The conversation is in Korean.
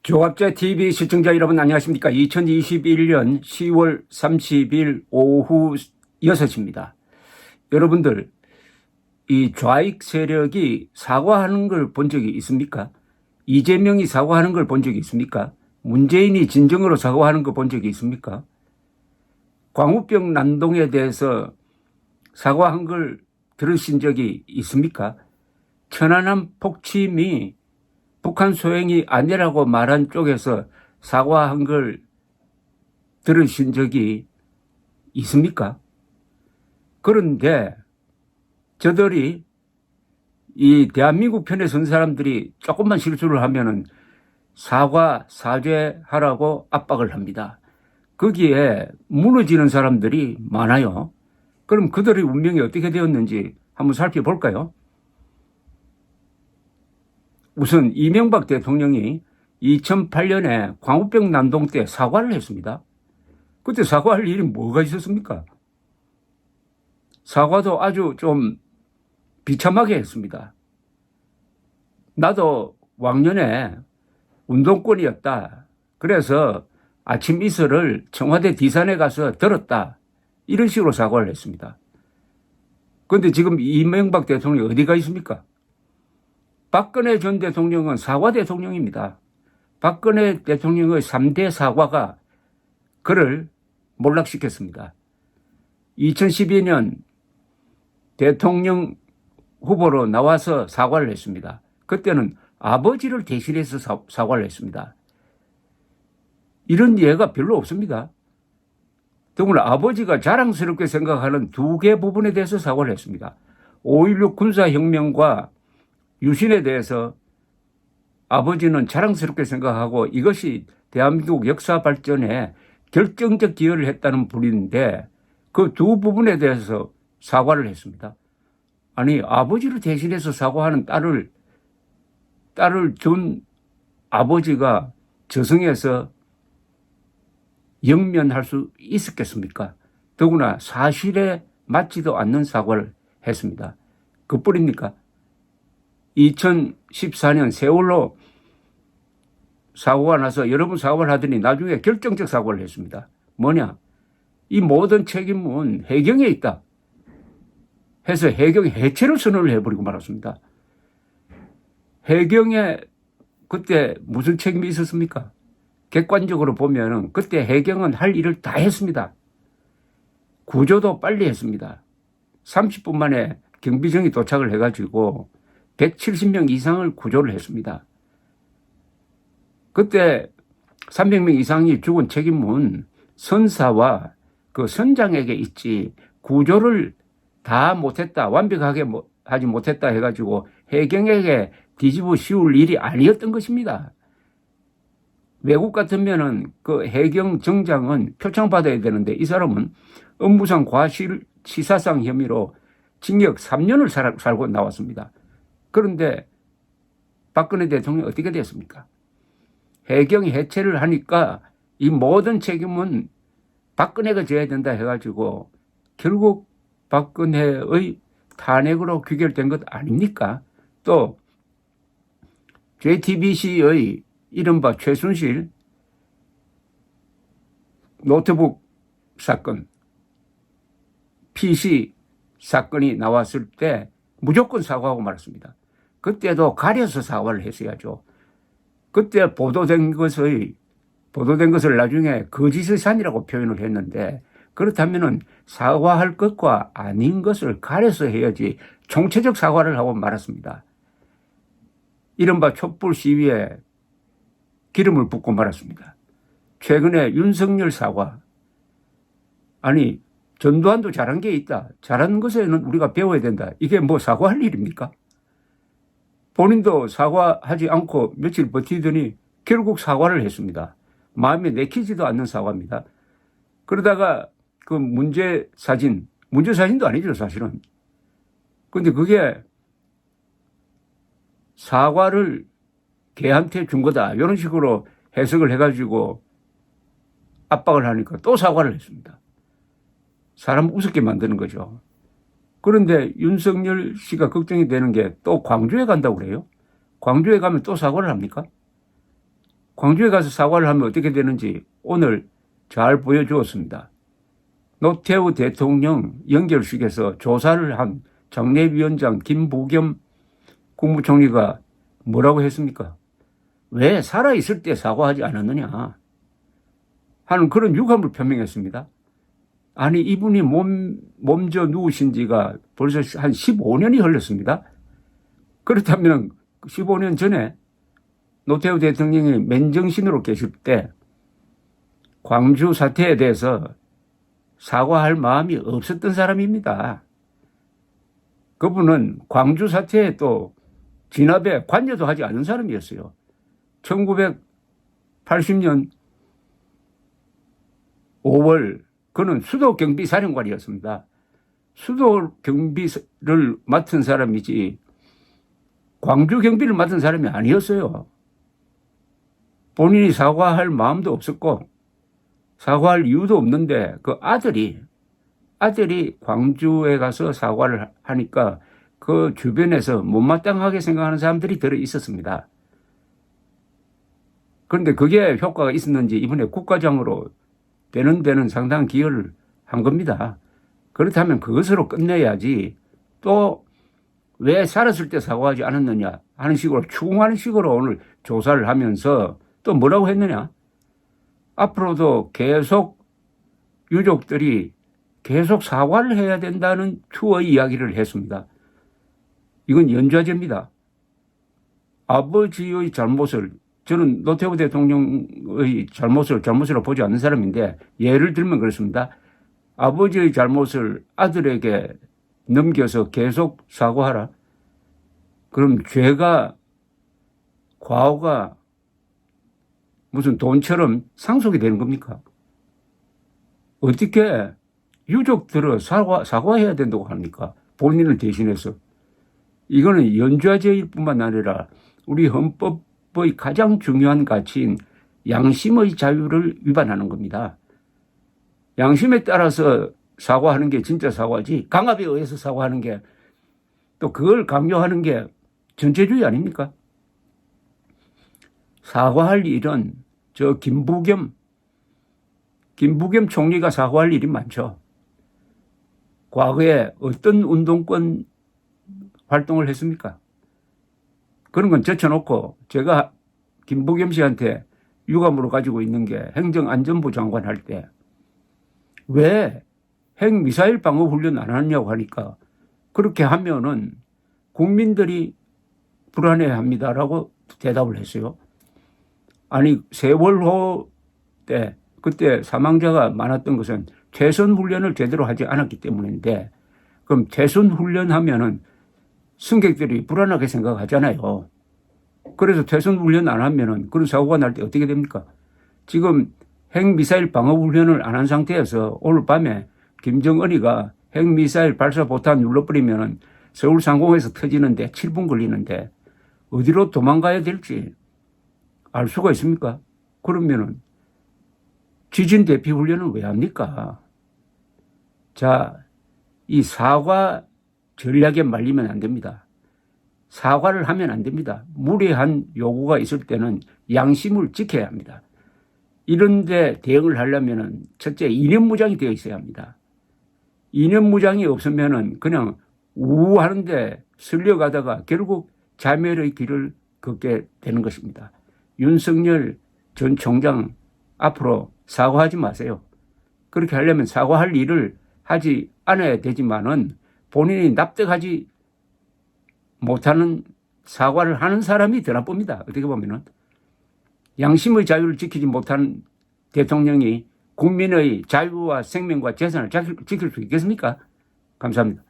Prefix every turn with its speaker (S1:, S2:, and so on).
S1: 조갑제 TV 시청자 여러분 안녕하십니까? 2021년 10월 30일 오후 6시입니다. 여러분들 이 좌익 세력이 사과하는 걸 본 적이 있습니까? 이재명이 사과하는 걸 본 적이 있습니까? 문재인이 진정으로 사과하는 거 본 적이 있습니까? 광우병 난동에 대해서 사과한 걸 들으신 적이 있습니까? 천안함 폭침이 북한 소행이 아니라고 말한 쪽에서 사과한 걸 들으신 적이 있습니까? 그런데 저들이 이 대한민국 편에 선 사람들이 조금만 실수를 하면은 사죄하라고 압박을 합니다. 거기에 무너지는 사람들이 많아요. 그럼 그들의 운명이 어떻게 되었는지 한번 살펴볼까요? 우선 이명박 대통령이 2008년에 광우병 난동 때 사과를 했습니다. 그때 사과할 일이 뭐가 있었습니까? 사과도 아주 좀 비참하게 했습니다. 나도 왕년에 운동권이었다. 그래서 아침 이슬을 청와대 디산에 가서 들었다. 이런 식으로 사과를 했습니다. 그런데 지금 이명박 대통령이 어디가 있습니까? 박근혜 전 대통령은 사과 대통령입니다. 박근혜 대통령의 3대 사과가 그를 몰락시켰습니다. 2012년 대통령 후보로 나와서 사과를 했습니다. 그때는 아버지를 대신해서 사과를 했습니다. 이런 예가 별로 없습니다. 더구나 아버지가 자랑스럽게 생각하는 두 개 부분에 대해서 사과를 했습니다. 5.16 군사혁명과 유신에 대해서 아버지는 자랑스럽게 생각하고 이것이 대한민국 역사 발전에 결정적 기여를 했다는 분인데 그 두 부분에 대해서 사과를 했습니다. 아니 아버지를 대신해서 사과하는 딸을 둔 아버지가 저승에서 영면할 수 있었겠습니까? 더구나 사실에 맞지도 않는 사과를 했습니다. 그뿐입니까? 2014년 세월호 사고가 나서 여러 번 사과를 하더니 나중에 결정적 사과를 했습니다. 뭐냐? 이 모든 책임은 해경에 있다. 해서 해경 해체를 선언을 해버리고 말았습니다. 해경에 그때 무슨 책임이 있었습니까? 객관적으로 보면은 그때 해경은 할 일을 다 했습니다. 구조도 빨리 했습니다. 30분 만에 경비정이 도착을 해가지고 170명 이상을 구조를 했습니다. 그때 300명 이상이 죽은 책임은 선사와 그 선장에게 있지 구조를 다 못했다, 완벽하게 하지 못했다 해가지고 해경에게 뒤집어 씌울 일이 아니었던 것입니다. 외국 같으면은 그 해경 정장은 표창받아야 되는데 이 사람은 업무상 과실치사상 혐의로 징역 3년을 살고 나왔습니다. 그런데 박근혜 대통령이 어떻게 됐습니까? 해경 해체를 하니까 이 모든 책임은 박근혜가 져야 된다 해가지고 결국 박근혜의 탄핵으로 귀결된 것 아닙니까? 또 JTBC의 이른바 최순실 노트북 사건, PC 사건이 나왔을 때 무조건 사과하고 말았습니다. 그때도 가려서 사과를 했어야죠. 그때 보도된 것을 나중에 거짓의 산이라고 표현을 했는데 그렇다면은 사과할 것과 아닌 것을 가려서 해야지 총체적 사과를 하고 말았습니다. 이른바 촛불 시위에 기름을 붓고 말았습니다. 최근에 윤석열 사과. 아니 전두환도 잘한 게 있다. 잘한 것에는 우리가 배워야 된다. 이게 뭐 사과할 일입니까? 본인도 사과하지 않고 며칠 버티더니 결국 사과를 했습니다. 마음에 내키지도 않는 사과입니다. 그러다가 그 문제 사진도 아니죠 사실은. 그런데 그게 사과를 걔한테 준 거다. 이런 식으로 해석을 해가지고 압박을 하니까 또 사과를 했습니다. 사람 우습게 만드는 거죠. 그런데 윤석열 씨가 걱정이 되는 게 또 광주에 간다고 그래요? 광주에 가면 또 사과를 합니까? 광주에 가서 사과를 하면 어떻게 되는지 오늘 잘 보여주었습니다. 노태우 대통령 연결식에서 조사를 한 장례위원장 김부겸 국무총리가 뭐라고 했습니까? 왜 살아있을 때 사과하지 않았느냐 하는 그런 유감을 표명했습니다. 아니 이분이 몸져 누우신 지가 벌써 한 15년이 흘렀습니다. 그렇다면 15년 전에 노태우 대통령이 맨정신으로 계실 때 광주 사태에 대해서 사과할 마음이 없었던 사람입니다. 그분은 광주 사태에 또 진압에 관여도 하지 않은 사람이었어요. 1980년 5월 그는 수도경비사령관이었습니다. 수도경비를 맡은 사람이지 광주 경비를 맡은 사람이 아니었어요. 본인이 사과할 마음도 없었고 사과할 이유도 없는데 그 아들이 광주에 가서 사과를 하니까 그 주변에서 못마땅하게 생각하는 사람들이 들어 있었습니다. 그런데 그게 효과가 있었는지 이번에 국가장으로 되는 데는 상당한 기여를 한 겁니다. 그렇다면 그것으로 끝내야지 또 왜 살았을 때 사과하지 않았느냐 하는 식으로 추궁하는 식으로 오늘 조사를 하면서 또 뭐라고 했느냐. 앞으로도 계속 유족들이 계속 사과를 해야 된다는 투의 이야기를 했습니다. 이건 연좌제입니다. 아버지의 잘못을 저는 노태우 대통령의 잘못으로 보지 않는 사람인데 예를 들면 그렇습니다. 아버지의 잘못을 아들에게 넘겨서 계속 사과하라. 그럼 과오가 무슨 돈처럼 상속이 되는 겁니까? 어떻게 유족들은 사과해야 된다고 합니까? 본인을 대신해서. 이거는 연좌제일 뿐만 아니라 우리 헌법의 가장 중요한 가치인 양심의 자유를 위반하는 겁니다. 양심에 따라서 사과하는 게 진짜 사과지 강압에 의해서 사과하는 게 또 그걸 강요하는 게 전체주의 아닙니까? 사과할 일은 저 김부겸 총리가 사과할 일이 많죠. 과거에 어떤 운동권 활동을 했습니까? 그런 건 제쳐놓고 제가 김부겸 씨한테 유감으로 가지고 있는 게 행정안전부 장관 할 때 왜 핵미사일 방어 훈련 안 하냐고 하니까 그렇게 하면은 국민들이 불안해합니다라고 대답을 했어요. 아니 세월호 때 그때 사망자가 많았던 것은 퇴선 훈련을 제대로 하지 않았기 때문인데 그럼 퇴선 훈련하면은 승객들이 불안하게 생각하잖아요. 그래서 퇴선 훈련 안 하면은 그런 사고가 날 때 어떻게 됩니까? 지금 핵미사일 방어 훈련을 안 한 상태에서 오늘 밤에 김정은이가 핵미사일 발사 보탄 눌러버리면은 서울 상공에서 터지는데 7분 걸리는데 어디로 도망가야 될지 알 수가 있습니까? 그러면은 지진 대피 훈련은 왜 합니까? 자, 이 사과 전략에 말리면 안 됩니다. 사과를 하면 안 됩니다. 무리한 요구가 있을 때는 양심을 지켜야 합니다. 이런데 대응을 하려면은 첫째 이념무장이 되어 있어야 합니다. 이념무장이 없으면은 그냥 우하는데 쓸려가다가 결국 자멸의 길을 걷게 되는 것입니다. 윤석열 전 총장 앞으로 사과하지 마세요. 그렇게 하려면 사과할 일을 하지 않아야 되지만은 본인이 납득하지 못하는 사과를 하는 사람이 더 나쁩니다. 어떻게 보면은. 양심의 자유를 지키지 못한 대통령이 국민의 자유와 생명과 재산을 지킬 수 있겠습니까? 감사합니다.